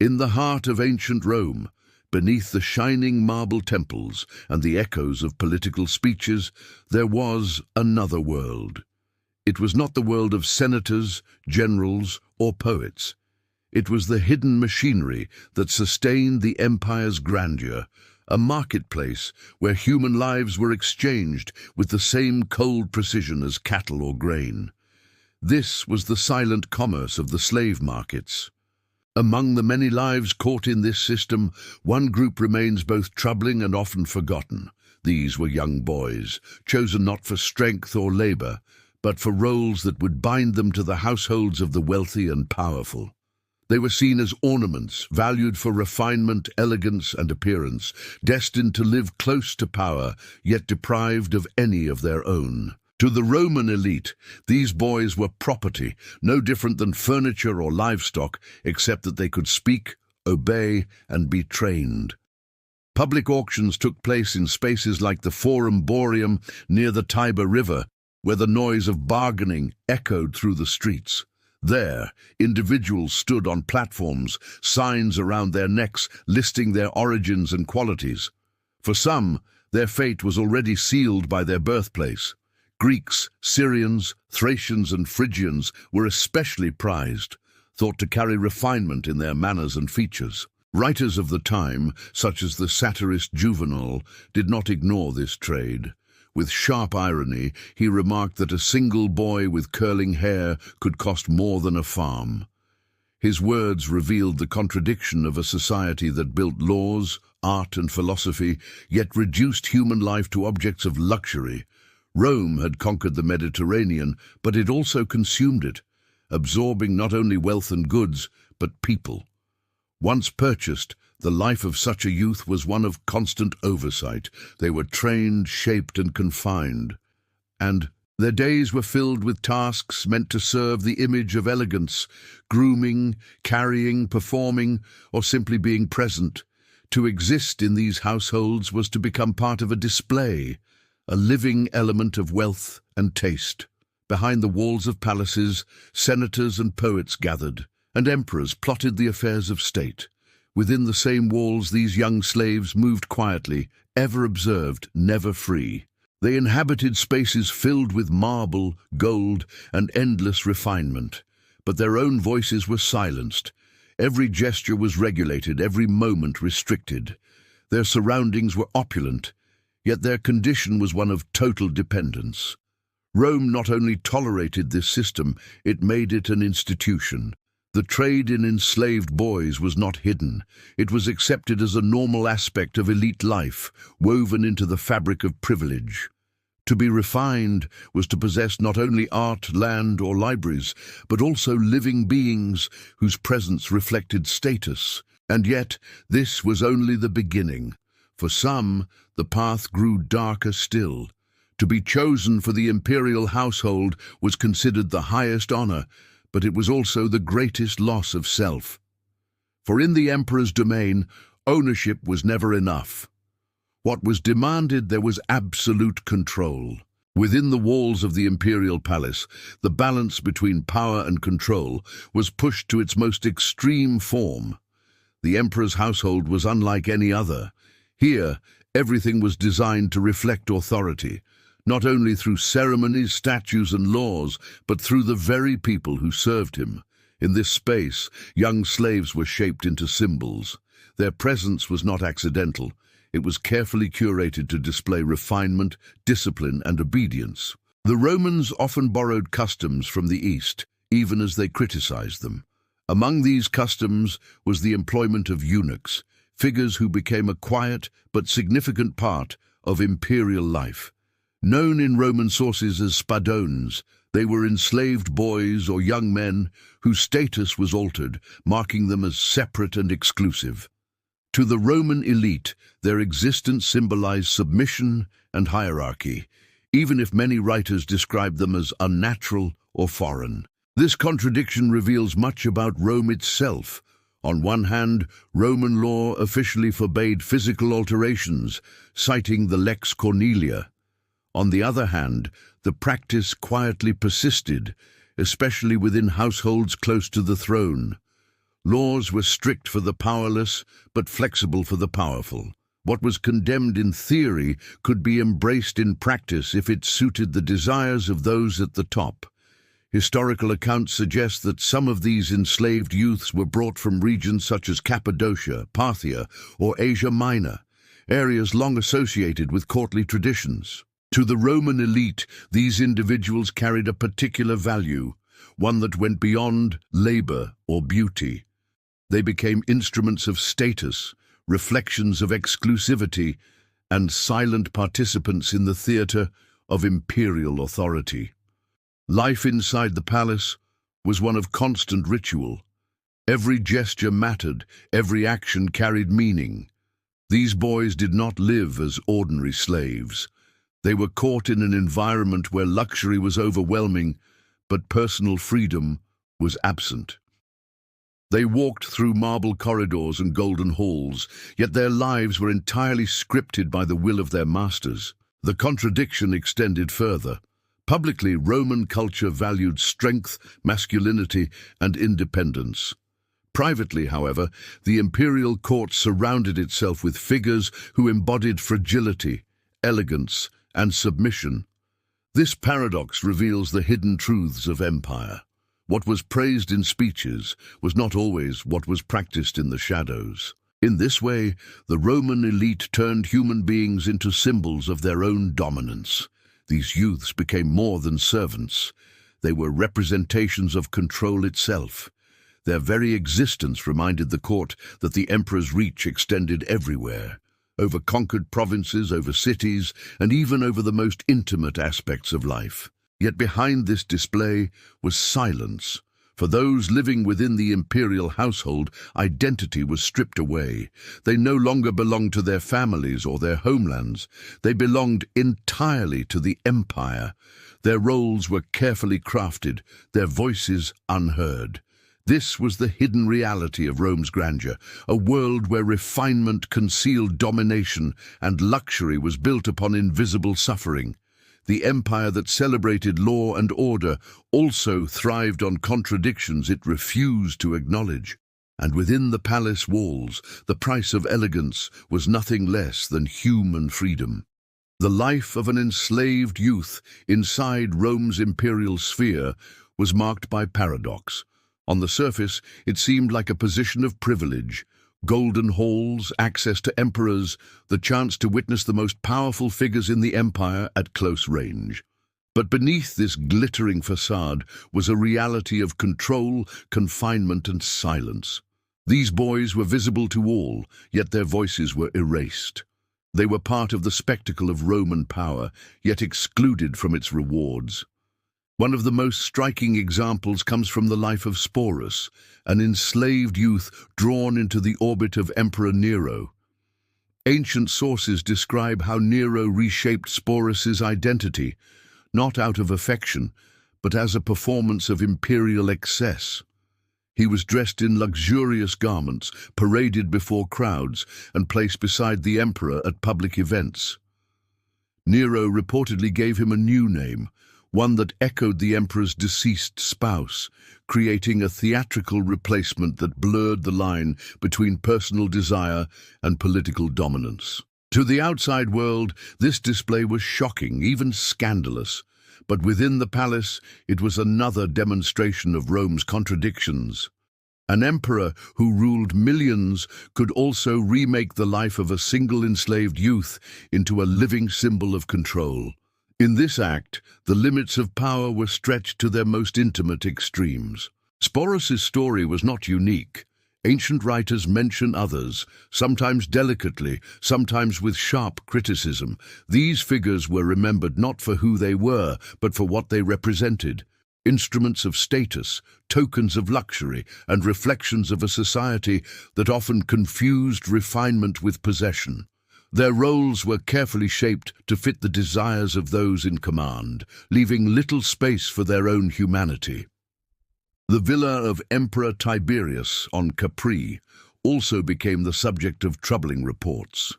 In the heart of ancient Rome, beneath the shining marble temples and the echoes of political speeches, there was another world. It was not the world of senators, generals, or poets. It was the hidden machinery that sustained the empire's grandeur, a marketplace where human lives were exchanged with the same cold precision as cattle or grain. This was the silent commerce of the slave markets. Among the many lives caught in this system, one group remains both troubling and often forgotten. These were young boys, chosen not for strength or labor, but for roles that would bind them to the households of the wealthy and powerful. They were seen as ornaments, valued for refinement, elegance, and appearance, destined to live close to power, yet deprived of any of their own. To the Roman elite, these boys were property, no different than furniture or livestock, except that they could speak, obey, and be trained. Public auctions took place in spaces like the Forum Boarium near the Tiber River, where the noise of bargaining echoed through the streets. There, individuals stood on platforms, signs around their necks listing their origins and qualities. For some, their fate was already sealed by their birthplace. Greeks, Syrians, Thracians, and Phrygians were especially prized, thought to carry refinement in their manners and features. Writers of the time, such as the satirist Juvenal, did not ignore this trade. With sharp irony, he remarked that a single boy with curling hair could cost more than a farm. His words revealed the contradiction of a society that built laws, art, and philosophy, yet reduced human life to objects of luxury. Rome had conquered the Mediterranean, but it also consumed it, absorbing not only wealth and goods, but people. Once purchased, the life of such a youth was one of constant oversight. They were trained, shaped, and confined. And their days were filled with tasks meant to serve the image of elegance, grooming, carrying, performing, or simply being present. To exist in these households was to become part of a display, a living element of wealth and taste. Behind the walls of palaces, senators and poets gathered, and emperors plotted the affairs of state. Within the same walls, these young slaves moved quietly, ever observed, never free. They inhabited spaces filled with marble, gold, and endless refinement. But their own voices were silenced. Every gesture was regulated, every moment restricted. Their surroundings were opulent, yet their condition was one of total dependence. Rome not only tolerated this system, it made it an institution. The trade in enslaved boys was not hidden. It was accepted as a normal aspect of elite life, woven into the fabric of privilege. To be refined was to possess not only art, land, or libraries, but also living beings whose presence reflected status. And yet, this was only the beginning. For some, the path grew darker still. To be chosen for the imperial household was considered the highest honor, but it was also the greatest loss of self. For in the emperor's domain, ownership was never enough. What was demanded, there was absolute control. Within the walls of the imperial palace, the balance between power and control was pushed to its most extreme form. The emperor's household was unlike any other. Here, everything was designed to reflect authority, not only through ceremonies, statues, and laws, but through the very people who served him. In this space, young slaves were shaped into symbols. Their presence was not accidental. It was carefully curated to display refinement, discipline, and obedience. The Romans often borrowed customs from the East, even as they criticized them. Among these customs was the employment of eunuchs, figures who became a quiet but significant part of imperial life. Known in Roman sources as spadones, they were enslaved boys or young men whose status was altered, marking them as separate and exclusive. To the Roman elite, their existence symbolized submission and hierarchy, even if many writers described them as unnatural or foreign. This contradiction reveals much about Rome itself. On one hand, Roman law officially forbade physical alterations, citing the Lex Cornelia. On the other hand, the practice quietly persisted, especially within households close to the throne. Laws were strict for the powerless, but flexible for the powerful. What was condemned in theory could be embraced in practice if it suited the desires of those at the top. Historical accounts suggest that some of these enslaved youths were brought from regions such as Cappadocia, Parthia, or Asia Minor, areas long associated with courtly traditions. To the Roman elite, these individuals carried a particular value, one that went beyond labor or beauty. They became instruments of status, reflections of exclusivity, and silent participants in the theater of imperial authority. Life inside the palace was one of constant ritual. Every gesture mattered, every action carried meaning. These boys did not live as ordinary slaves. They were caught in an environment where luxury was overwhelming, but personal freedom was absent. They walked through marble corridors and golden halls, yet their lives were entirely scripted by the will of their masters. The contradiction extended further. Publicly, Roman culture valued strength, masculinity, and independence. Privately, however, the imperial court surrounded itself with figures who embodied fragility, elegance, and submission. This paradox reveals the hidden truths of empire. What was praised in speeches was not always what was practiced in the shadows. In this way, the Roman elite turned human beings into symbols of their own dominance. These youths became more than servants. They were representations of control itself. Their very existence reminded the court that the emperor's reach extended everywhere, over conquered provinces, over cities, and even over the most intimate aspects of life. Yet behind this display was silence. For those living within the imperial household, identity was stripped away. They no longer belonged to their families or their homelands. They belonged entirely to the empire. Their roles were carefully crafted, their voices unheard. This was the hidden reality of Rome's grandeur, a world where refinement concealed domination and luxury was built upon invisible suffering. The empire that celebrated law and order also thrived on contradictions it refused to acknowledge. And within the palace walls, the price of elegance was nothing less than human freedom. The life of an enslaved youth inside Rome's imperial sphere was marked by paradox. On the surface, it seemed like a position of privilege. Golden halls, access to emperors, the chance to witness the most powerful figures in the empire at close range. But beneath this glittering facade was a reality of control, confinement, and silence. These boys were visible to all, yet their voices were erased. They were part of the spectacle of Roman power, yet excluded from its rewards. One of the most striking examples comes from the life of Sporus, an enslaved youth drawn into the orbit of Emperor Nero. Ancient sources describe how Nero reshaped Sporus's identity, not out of affection, but as a performance of imperial excess. He was dressed in luxurious garments, paraded before crowds, and placed beside the emperor at public events. Nero reportedly gave him a new name, one that echoed the emperor's deceased spouse, creating a theatrical replacement that blurred the line between personal desire and political dominance. To the outside world, this display was shocking, even scandalous, but within the palace, it was another demonstration of Rome's contradictions. An emperor who ruled millions could also remake the life of a single enslaved youth into a living symbol of control. In this act, the limits of power were stretched to their most intimate extremes. Sporus's story was not unique. Ancient writers mention others, sometimes delicately, sometimes with sharp criticism. These figures were remembered not for who they were, but for what they represented. Instruments of status, tokens of luxury, and reflections of a society that often confused refinement with possession. Their roles were carefully shaped to fit the desires of those in command, leaving little space for their own humanity. The villa of Emperor Tiberius on Capri also became the subject of troubling reports.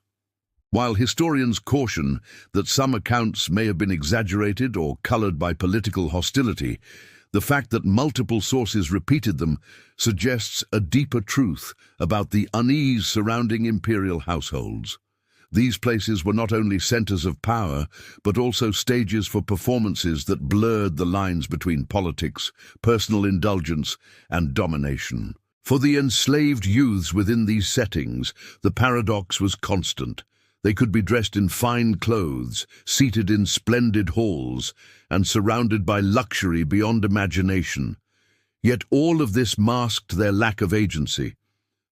While historians caution that some accounts may have been exaggerated or colored by political hostility, The fact that multiple sources repeated them suggests a deeper truth about the unease surrounding imperial households. These places were not only centers of power, but also stages for performances that blurred the lines between politics, personal indulgence, and domination. For the enslaved youths within these settings, the paradox was constant. They could be dressed in fine clothes, seated in splendid halls, and surrounded by luxury beyond imagination. Yet all of this masked their lack of agency.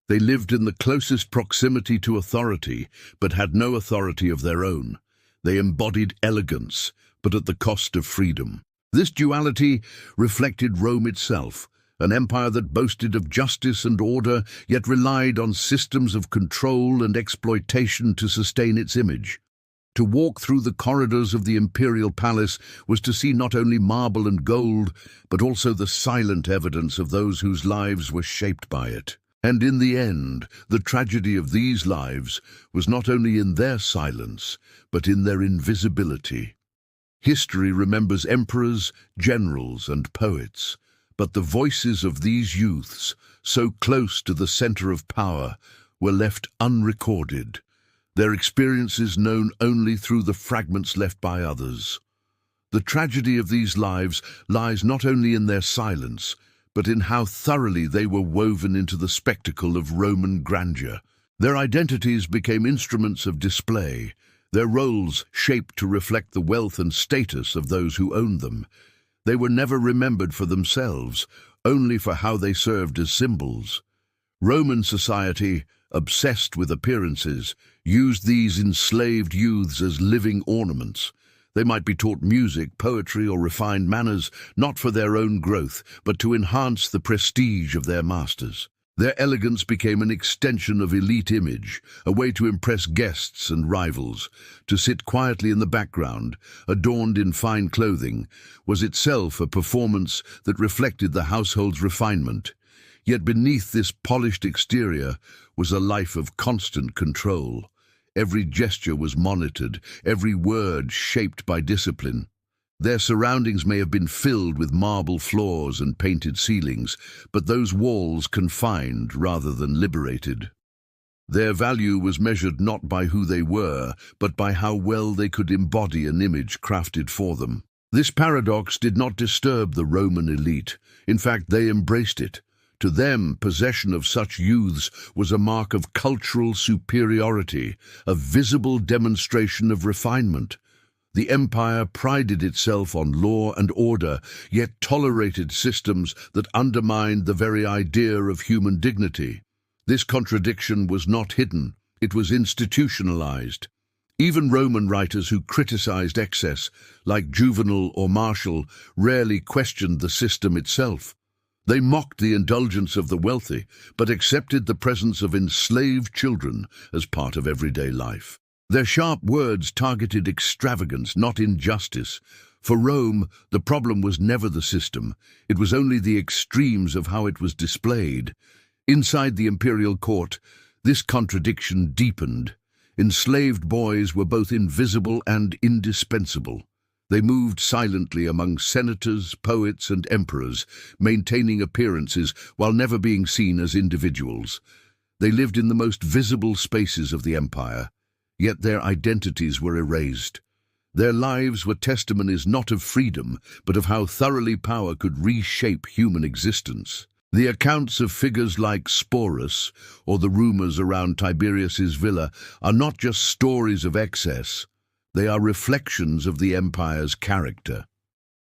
They lived in the closest proximity to authority, but had no authority of their own. They embodied elegance, but at the cost of freedom. This duality reflected Rome itself, an empire that boasted of justice and order, yet relied on systems of control and exploitation to sustain its image. To walk through the corridors of the imperial palace was to see not only marble and gold, but also the silent evidence of those whose lives were shaped by it. And in the end, the tragedy of these lives was not only in their silence, but in their invisibility. History remembers emperors, generals, and poets, but the voices of these youths, so close to the center of power, were left unrecorded, their experiences known only through the fragments left by others. The tragedy of these lives lies not only in their silence, but in how thoroughly they were woven into the spectacle of Roman grandeur. Their identities became instruments of display, their roles shaped to reflect the wealth and status of those who owned them. They were never remembered for themselves, only for how they served as symbols. Roman society, obsessed with appearances, used these enslaved youths as living ornaments. They might be taught music, poetry, or refined manners, not for their own growth, but to enhance the prestige of their masters. Their elegance became an extension of elite image, a way to impress guests and rivals. To sit quietly in the background, adorned in fine clothing, was itself a performance that reflected the household's refinement. Yet beneath this polished exterior was a life of constant control. Every gesture was monitored, every word shaped by discipline. Their surroundings may have been filled with marble floors and painted ceilings, but those walls confined rather than liberated. Their value was measured not by who they were, but by how well they could embody an image crafted for them. This paradox did not disturb the Roman elite. In fact, they embraced it. To them, possession of such youths was a mark of cultural superiority, a visible demonstration of refinement. The empire prided itself on law and order, yet tolerated systems that undermined the very idea of human dignity. This contradiction was not hidden, it was institutionalized. Even Roman writers who criticized excess, like Juvenal or Martial, rarely questioned the system itself. They mocked the indulgence of the wealthy, but accepted the presence of enslaved children as part of everyday life. Their sharp words targeted extravagance, not injustice. For Rome, the problem was never the system. It was only the extremes of how it was displayed. Inside the imperial court, this contradiction deepened. Enslaved boys were both invisible and indispensable. They moved silently among senators, poets, and emperors, maintaining appearances while never being seen as individuals. They lived in the most visible spaces of the empire, yet their identities were erased. Their lives were testimonies not of freedom, but of how thoroughly power could reshape human existence. The accounts of figures like Sporus, or the rumors around Tiberius's villa, are not just stories of excess. They are reflections of the empire's character.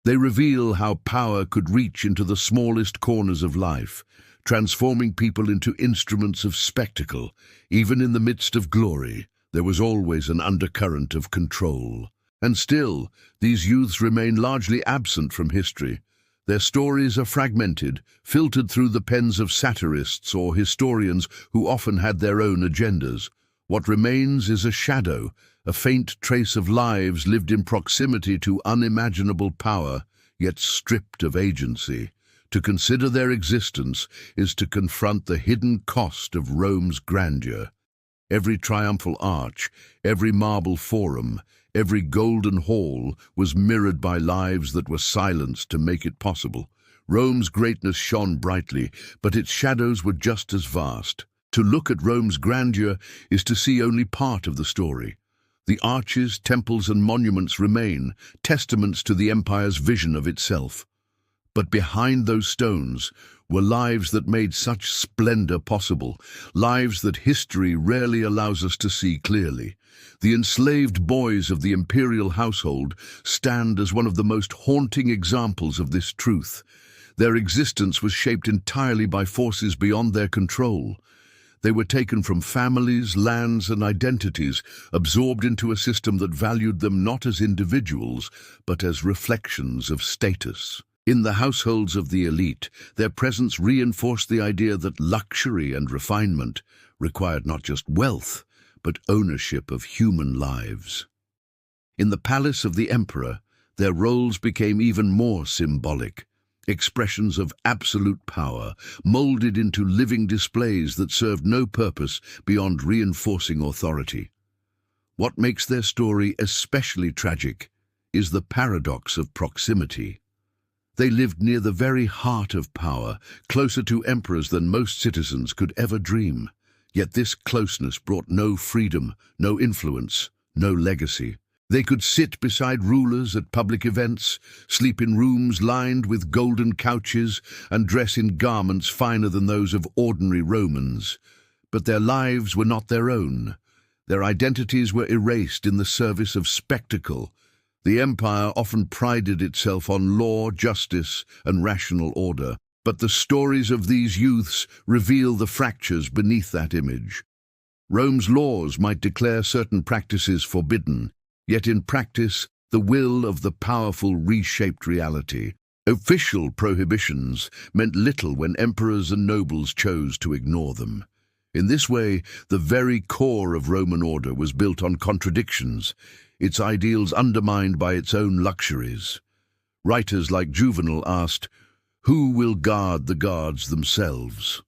They reveal how power could reach into the smallest corners of life, transforming people into instruments of spectacle. Even in the midst of glory, there was always an undercurrent of control. And still, these youths remain largely absent from history. Their stories are fragmented, filtered through the pens of satirists or historians who often had their own agendas. What remains is a shadow, a faint trace of lives lived in proximity to unimaginable power, yet stripped of agency. To consider their existence is to confront the hidden cost of Rome's grandeur. Every triumphal arch, every marble forum, every golden hall was mirrored by lives that were silenced to make it possible. Rome's greatness shone brightly, but its shadows were just as vast. To look at Rome's grandeur is to see only part of the story. The arches, temples, and monuments remain, testaments to the empire's vision of itself. But behind those stones were lives that made such splendor possible, lives that history rarely allows us to see clearly. The enslaved boys of the imperial household stand as one of the most haunting examples of this truth. Their existence was shaped entirely by forces beyond their control. They were taken from families, lands, and identities, absorbed into a system that valued them not as individuals, but as reflections of status. In the households of the elite, their presence reinforced the idea that luxury and refinement required not just wealth, but ownership of human lives. In the palace of the emperor, their roles became even more symbolic. Expressions of absolute power, molded into living displays that served no purpose beyond reinforcing authority. What makes their story especially tragic is the paradox of proximity. They lived near the very heart of power, closer to emperors than most citizens could ever dream. Yet this closeness brought no freedom, no influence, no legacy. They could sit beside rulers at public events, sleep in rooms lined with golden couches, and dress in garments finer than those of ordinary Romans. But their lives were not their own. Their identities were erased in the service of spectacle. The empire often prided itself on law, justice, and rational order, but the stories of these youths reveal the fractures beneath that image. Rome's laws might declare certain practices forbidden, yet in practice, the will of the powerful reshaped reality. Official prohibitions meant little when emperors and nobles chose to ignore them. In this way, the very core of Roman order was built on contradictions, its ideals undermined by its own luxuries. Writers like Juvenal asked, "Who will guard the guards themselves?"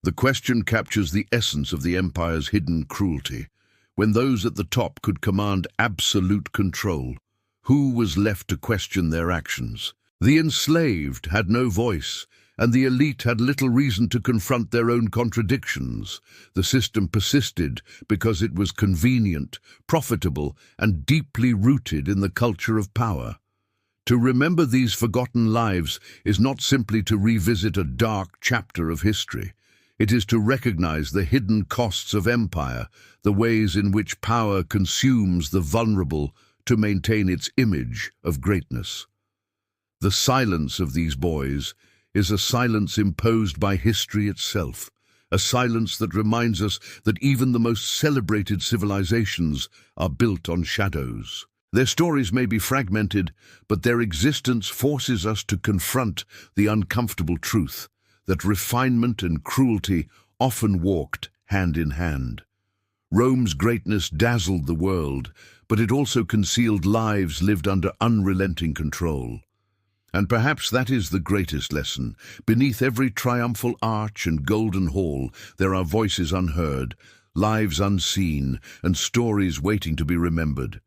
The question captures the essence of the empire's hidden cruelty. When those at the top could command absolute control, who was left to question their actions? The enslaved had no voice, and the elite had little reason to confront their own contradictions. The system persisted because it was convenient, profitable, and deeply rooted in the culture of power. To remember these forgotten lives is not simply to revisit a dark chapter of history. It is to recognize the hidden costs of empire, the ways in which power consumes the vulnerable to maintain its image of greatness. The silence of these boys is a silence imposed by history itself, a silence that reminds us that even the most celebrated civilizations are built on shadows. Their stories may be fragmented, but their existence forces us to confront the uncomfortable truth that refinement and cruelty often walked hand in hand. Rome's greatness dazzled the world, but it also concealed lives lived under unrelenting control. And perhaps that is the greatest lesson. Beneath every triumphal arch and golden hall, there are voices unheard, lives unseen, and stories waiting to be remembered.